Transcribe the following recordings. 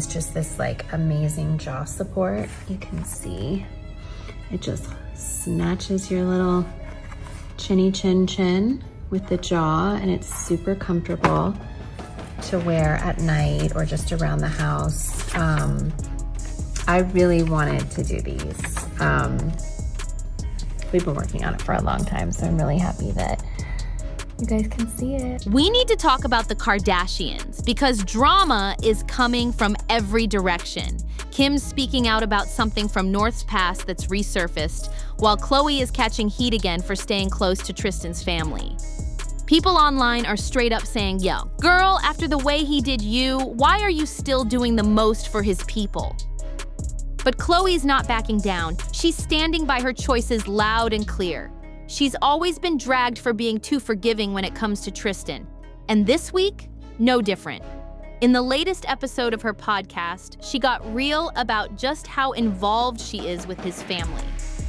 It's just this like amazing jaw support. You can see it just snatches your little chinny chin with the jaw, and it's super comfortable to wear at night or just around the house. I really wanted to do these. We've been working on it for a long time, so I'm really happy that you guys can see it. We need to talk about the Kardashians because drama is coming from every direction. Kim's speaking out about something from North's past that's resurfaced, while Khloé is catching heat again for staying close to Tristan's family. People online are straight up saying, yo, girl, after the way he did you, why are you still doing the most for his people? But Khloé's not backing down. She's standing by her choices loud and clear. She's always been dragged for being too forgiving when it comes to Tristan. And this week, no different. In the latest episode of her podcast, she got real about just how involved she is with his family.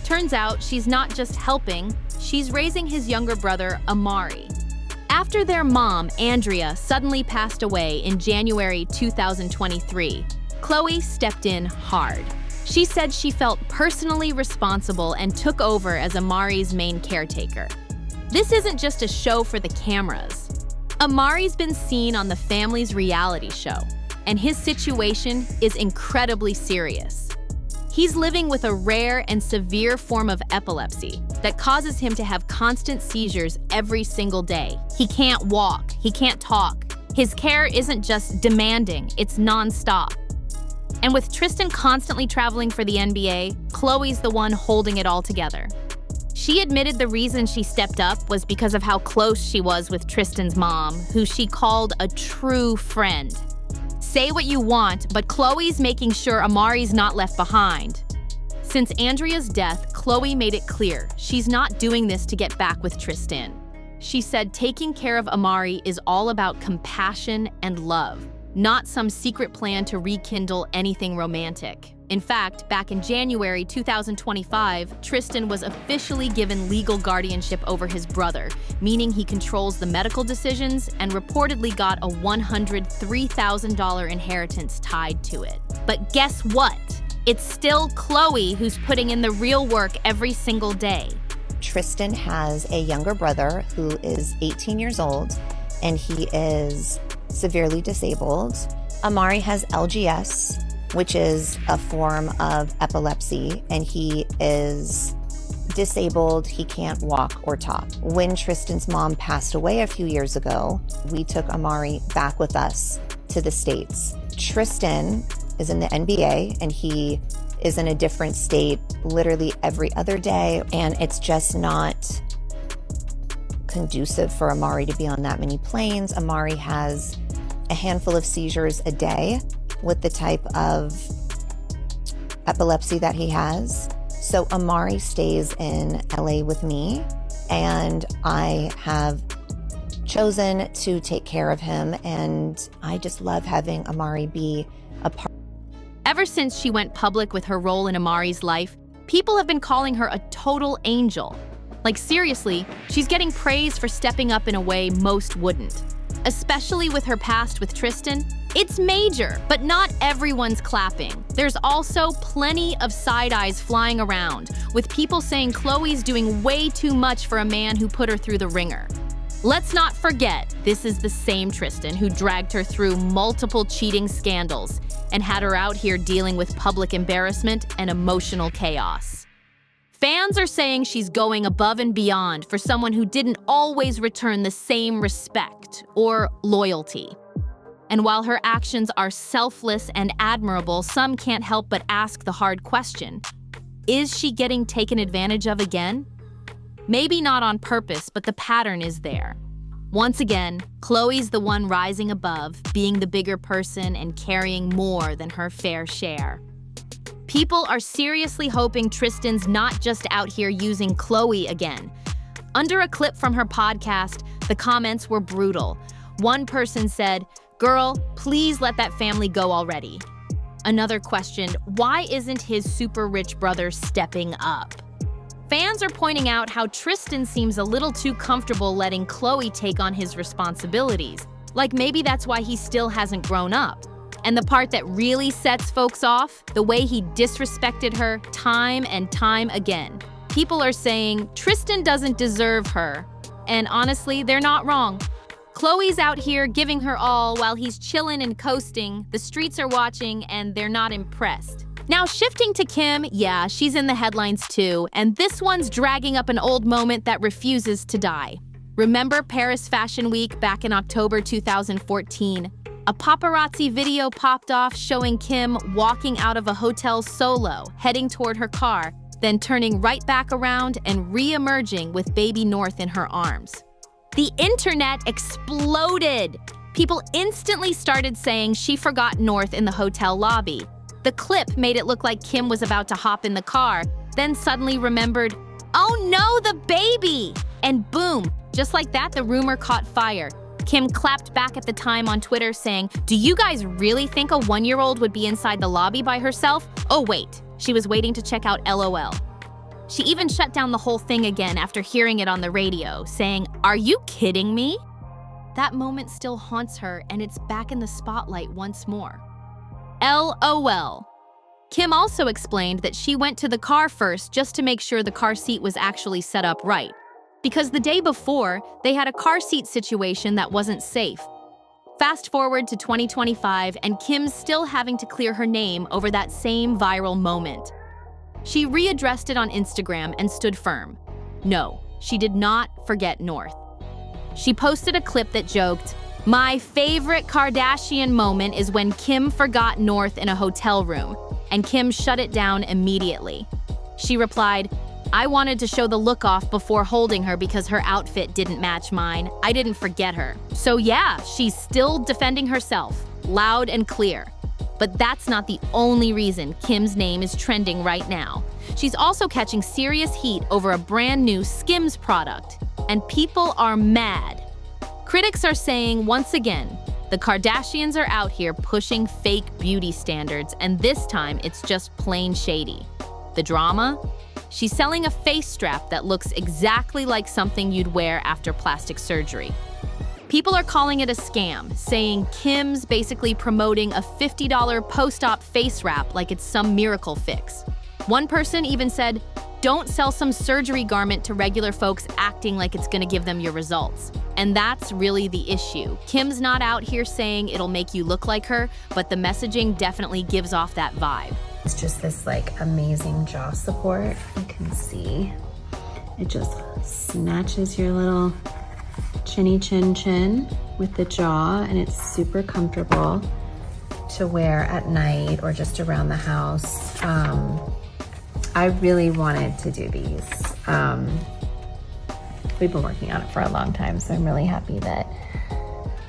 Turns out she's not just helping, she's raising his younger brother, Amari. After their mom, Andrea, suddenly passed away in January 2023, Khloé stepped in hard. She said she felt personally responsible and took over as Amari's main caretaker. This isn't just a show for the cameras. Amari's been seen on the family's reality show, and his situation is incredibly serious. He's living with a rare and severe form of epilepsy that causes him to have constant seizures every single day. He can't walk, he can't talk. His care isn't just demanding, it's nonstop. And with Tristan constantly traveling for the NBA, Khloé's the one holding it all together. She admitted the reason she stepped up was because of how close she was with Tristan's mom, who she called a true friend. Say what you want, but Khloé's making sure Amari's not left behind. Since Andrea's death, Khloé made it clear she's not doing this to get back with Tristan. She said taking care of Amari is all about compassion and love, not some secret plan to rekindle anything romantic. In fact, back in January 2025, Tristan was officially given legal guardianship over his brother, meaning he controls the medical decisions and reportedly got a $103,000 inheritance tied to it. But guess what? It's still Khloé who's putting in the real work every single day. Tristan has a younger brother who is 18 years old, and he is severely disabled. Amari has LGS, which is a form of epilepsy, and he is disabled. He can't walk or talk. When Tristan's mom passed away a few years ago, we took Amari back with us to the States. Tristan is in the NBA, and he is in a different state literally every other day, and it's just not conducive for Amari to be on that many planes. Amari has a handful of seizures a day with the type of epilepsy that he has. So Amari stays in LA with me, and I have chosen to take care of him, and I just love having Amari be a part. Ever since she went public with her role in Amari's life, people have been calling her a total angel. Like seriously, she's getting praise for stepping up in a way most wouldn't. Especially with her past with Tristan, it's major, but not everyone's clapping. There's also plenty of side eyes flying around, with people saying Khloé's doing way too much for a man who put her through the ringer. Let's not forget, this is the same Tristan who dragged her through multiple cheating scandals and had her out here dealing with public embarrassment and emotional chaos. Fans are saying she's going above and beyond for someone who didn't always return the same respect or loyalty. And while her actions are selfless and admirable, some can't help but ask the hard question: is she getting taken advantage of again? Maybe not on purpose, but the pattern is there. Once again, Khloé's the one rising above, being the bigger person and carrying more than her fair share. People are seriously hoping Tristan's not just out here using Khloé again. Under a clip from her podcast, the comments were brutal. One person said, "Girl, please let that family go already." Another questioned, why isn't his super rich brother stepping up? Fans are pointing out how Tristan seems a little too comfortable letting Khloé take on his responsibilities. Like maybe that's why he still hasn't grown up. And the part that really sets folks off, the way he disrespected her time and time again. People are saying Tristan doesn't deserve her. And honestly, they're not wrong. Khloé's out here giving her all while he's chilling and coasting. The streets are watching and they're not impressed. Now shifting to Kim, yeah, she's in the headlines too, and this one's dragging up an old moment that refuses to die. Remember Paris Fashion Week back in October 2014? A paparazzi video popped off showing Kim walking out of a hotel solo, heading toward her car, then turning right back around and re-emerging with baby North in her arms. The internet exploded! People instantly started saying she forgot North in the hotel lobby. The clip made it look like Kim was about to hop in the car, then suddenly remembered, oh no, the baby! And boom, just like that, the rumor caught fire. Kim clapped back at the time on Twitter saying, do you guys really think a 1-year-old would be inside the lobby by herself? Oh wait, she was waiting to check out LOL. She even shut down the whole thing again after hearing it on the radio, saying, are you kidding me? That moment still haunts her, and it's back in the spotlight once more. LOL. Kim also explained that she went to the car first just to make sure the car seat was actually set up right. Because the day before, they had a car seat situation that wasn't safe. Fast forward to 2025, and Kim's still having to clear her name over that same viral moment. She readdressed it on Instagram and stood firm. No, she did not forget North. She posted a clip that joked, my favorite Kardashian moment is when Kim forgot North in a hotel room, and Kim shut it down immediately. She replied, I wanted to show the look off before holding her because her outfit didn't match mine. I didn't forget her. So yeah, she's still defending herself, loud and clear. But that's not the only reason Kim's name is trending right now. She's also catching serious heat over a brand new Skims product, and people are mad. Critics are saying, once again, the Kardashians are out here pushing fake beauty standards, and this time it's just plain shady. The drama? She's selling a face strap that looks exactly like something you'd wear after plastic surgery. People are calling it a scam, saying Kim's basically promoting a $50 post-op face wrap like it's some miracle fix. One person even said, don't sell some surgery garment to regular folks acting like it's gonna give them your results. And that's really the issue. Kim's not out here saying it'll make you look like her, but the messaging definitely gives off that vibe. It's just this like amazing jaw support. You can see it just snatches your little chinny chin with the jaw, and it's super comfortable to wear at night or just around the house. I really wanted to do these. We've been working on it for a long time, so I'm really happy that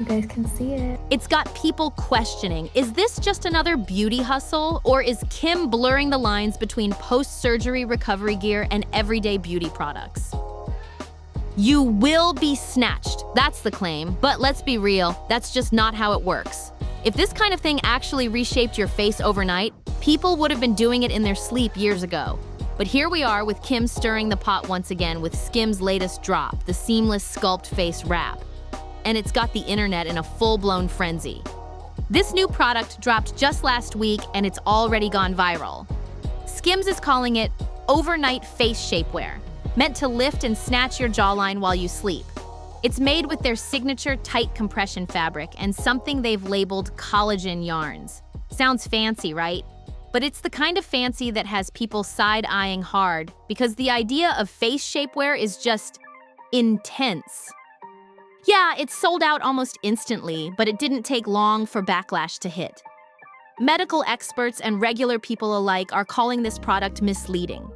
you guys can see it. It's got people questioning, is this just another beauty hustle, or is Kim blurring the lines between post-surgery recovery gear and everyday beauty products? You will be snatched, that's the claim, but let's be real, that's just not how it works. If this kind of thing actually reshaped your face overnight, people would have been doing it in their sleep years ago. But here we are with Kim stirring the pot once again with Skims' latest drop, the seamless sculpt face wrap. And it's got the internet in a full-blown frenzy. This new product dropped just last week and it's already gone viral. Skims is calling it overnight face shapewear, meant to lift and snatch your jawline while you sleep. It's made with their signature tight compression fabric and something they've labeled collagen yarns. Sounds fancy, right? But it's the kind of fancy that has people side-eyeing hard because the idea of face shapewear is just intense. Yeah, it's sold out almost instantly, but it didn't take long for backlash to hit. Medical experts and regular people alike are calling this product misleading.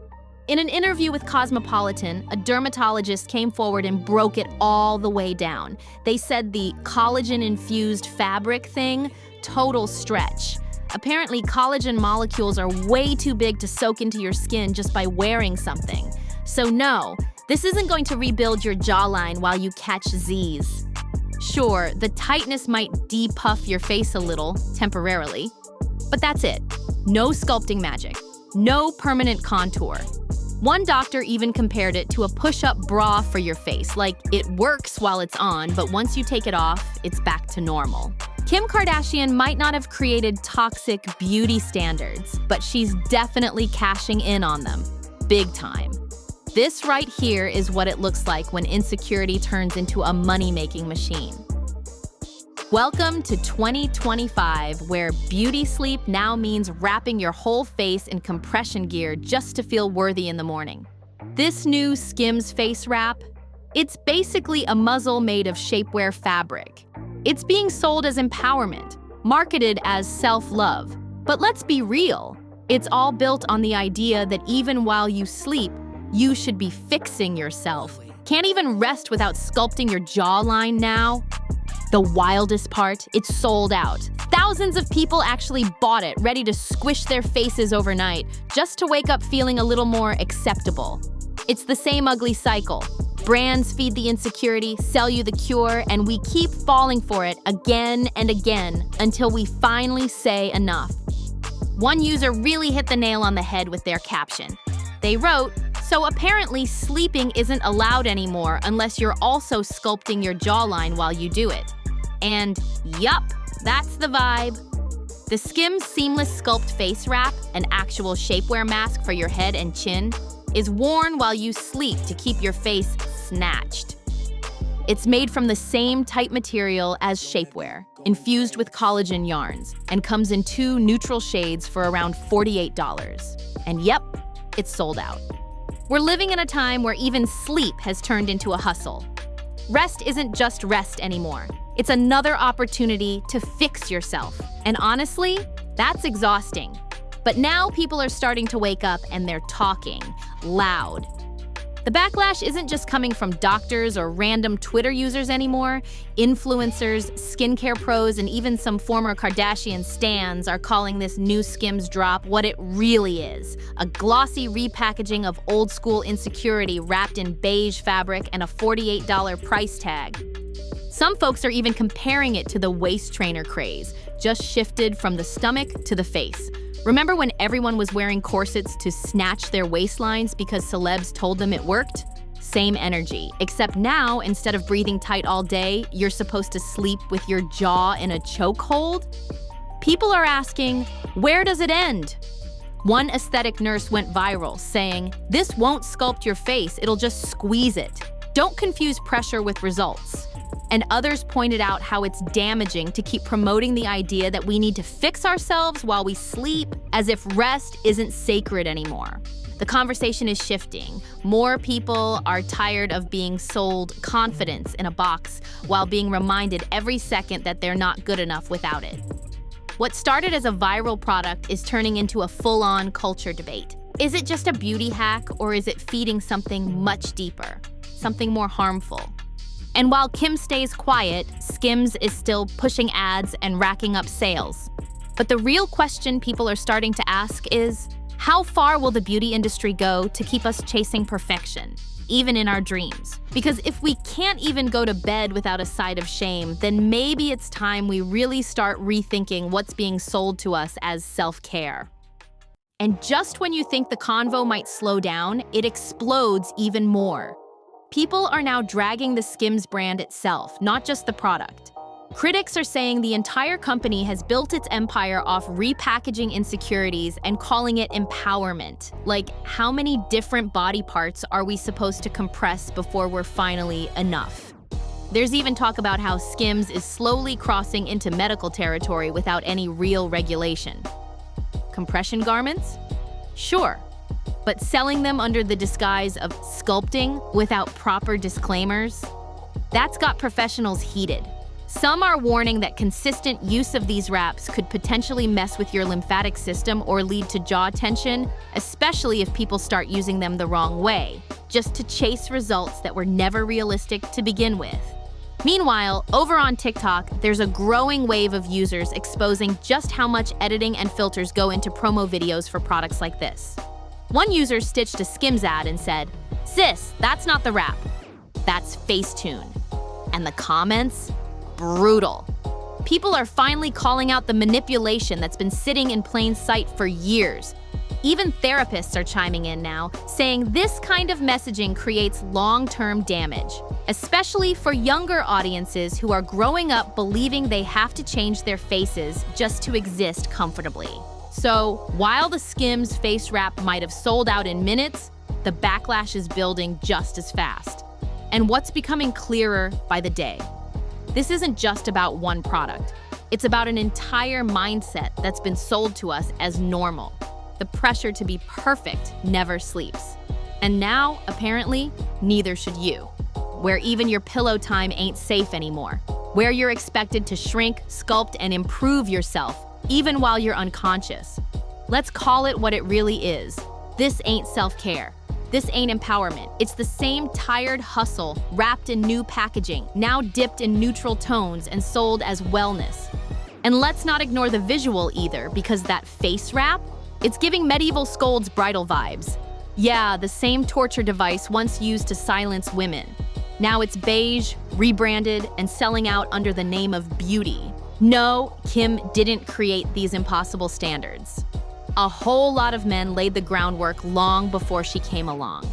In an interview with Cosmopolitan, a dermatologist came forward and broke it all the way down. They said the collagen-infused fabric thing, total stretch. Apparently, collagen molecules are way too big to soak into your skin just by wearing something. So no, this isn't going to rebuild your jawline while you catch Z's. Sure, the tightness might depuff your face a little, temporarily. But that's it. No sculpting magic. No permanent contour. One doctor even compared it to a push-up bra for your face, like it works while it's on, but once you take it off, it's back to normal. Kim Kardashian might not have created toxic beauty standards, but she's definitely cashing in on them. Big time. This right here is what it looks like when insecurity turns into a money-making machine. Welcome to 2025, where beauty sleep now means wrapping your whole face in compression gear just to feel worthy in the morning. This new Skims face wrap, it's basically a muzzle made of shapewear fabric. It's being sold as empowerment, marketed as self-love. But let's be real, it's all built on the idea that even while you sleep, you should be fixing yourself. Can't even rest without sculpting your jawline now? The wildest part, it's sold out. Thousands of people actually bought it, ready to squish their faces overnight, just to wake up feeling a little more acceptable. It's the same ugly cycle. Brands feed the insecurity, sell you the cure, and we keep falling for it again and again until we finally say enough. One user really hit the nail on the head with their caption. They wrote, "So apparently sleeping isn't allowed anymore unless you're also sculpting your jawline while you do it." And yup, that's the vibe. The Skims Seamless Sculpt Face Wrap, an actual shapewear mask for your head and chin, is worn while you sleep to keep your face snatched. It's made from the same tight material as shapewear, infused with collagen yarns, and comes in 2 neutral shades for around $48. And yep, it's sold out. We're living in a time where even sleep has turned into a hustle. Rest isn't just rest anymore. It's another opportunity to fix yourself. And honestly, that's exhausting. But now people are starting to wake up and they're talking loud. The backlash isn't just coming from doctors or random Twitter users anymore. Influencers, skincare pros, and even some former Kardashian stans are calling this new Skims drop what it really is: a glossy repackaging of old-school insecurity wrapped in beige fabric and a $48 price tag. Some folks are even comparing it to the waist trainer craze, just shifted from the stomach to the face. Remember when everyone was wearing corsets to snatch their waistlines because celebs told them it worked? Same energy, except now, instead of breathing tight all day, you're supposed to sleep with your jaw in a chokehold? People are asking, where does it end? One aesthetic nurse went viral, saying, "This won't sculpt your face, it'll just squeeze it. Don't confuse pressure with results." And others pointed out how it's damaging to keep promoting the idea that we need to fix ourselves while we sleep, as if rest isn't sacred anymore. The conversation is shifting. More people are tired of being sold confidence in a box while being reminded every second that they're not good enough without it. What started as a viral product is turning into a full-on culture debate. Is it just a beauty hack, or is it feeding something much deeper, something more harmful? And while Kim stays quiet, Skims is still pushing ads and racking up sales. But the real question people are starting to ask is, how far will the beauty industry go to keep us chasing perfection, even in our dreams? Because if we can't even go to bed without a side of shame, then maybe it's time we really start rethinking what's being sold to us as self-care. And just when you think the convo might slow down, it explodes even more. People are now dragging the Skims brand itself, not just the product. Critics are saying the entire company has built its empire off repackaging insecurities and calling it empowerment. Like, how many different body parts are we supposed to compress before we're finally enough? There's even talk about how Skims is slowly crossing into medical territory without any real regulation. Compression garments? Sure. But selling them under the disguise of sculpting without proper disclaimers? That's got professionals heated. Some are warning that consistent use of these wraps could potentially mess with your lymphatic system or lead to jaw tension, especially if people start using them the wrong way, just to chase results that were never realistic to begin with. Meanwhile, over on TikTok, there's a growing wave of users exposing just how much editing and filters go into promo videos for products like this. One user stitched a Skims ad and said, "Sis, that's not the wrap. That's Facetune." And the comments? Brutal. People are finally calling out the manipulation that's been sitting in plain sight for years. Even therapists are chiming in now, saying this kind of messaging creates long-term damage, especially for younger audiences who are growing up believing they have to change their faces just to exist comfortably. So, while the Skims face wrap might have sold out in minutes, the backlash is building just as fast. And what's becoming clearer by the day? This isn't just about one product. It's about an entire mindset that's been sold to us as normal. The pressure to be perfect never sleeps. And now, apparently, neither should you. Where even your pillow time ain't safe anymore. Where you're expected to shrink, sculpt, and improve yourself, even while you're unconscious. Let's call it what it really is. This ain't self-care. This ain't empowerment. It's the same tired hustle wrapped in new packaging, now dipped in neutral tones and sold as wellness. And let's not ignore the visual either, because that face wrap, it's giving medieval scolds bridal vibes. Yeah, the same torture device once used to silence women. Now it's beige, rebranded, and selling out under the name of beauty. No, Kim didn't create these impossible standards. A whole lot of men laid the groundwork long before she came along.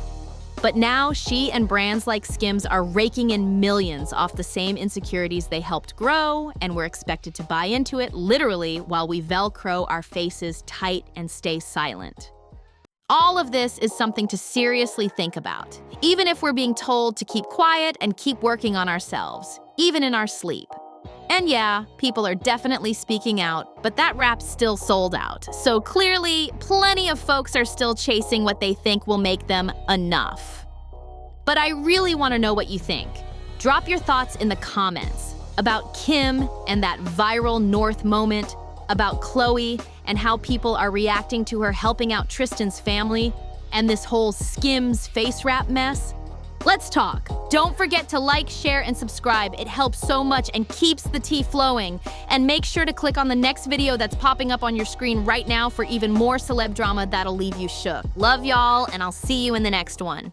But now she and brands like Skims are raking in millions off the same insecurities they helped grow, and we're expected to buy into it literally while we Velcro our faces tight and stay silent. All of this is something to seriously think about, even if we're being told to keep quiet and keep working on ourselves, even in our sleep. And yeah, people are definitely speaking out, but that wrap's still sold out. So clearly, plenty of folks are still chasing what they think will make them enough. But I really want to know what you think. Drop your thoughts in the comments about Kim and that viral North moment, about Khloé and how people are reacting to her helping out Tristan's family, and this whole Skims face wrap mess. Let's talk. Don't forget to like, share, and subscribe. It helps so much and keeps the tea flowing. And make sure to click on the next video that's popping up on your screen right now for even more celeb drama that'll leave you shook. Love y'all, and I'll see you in the next one.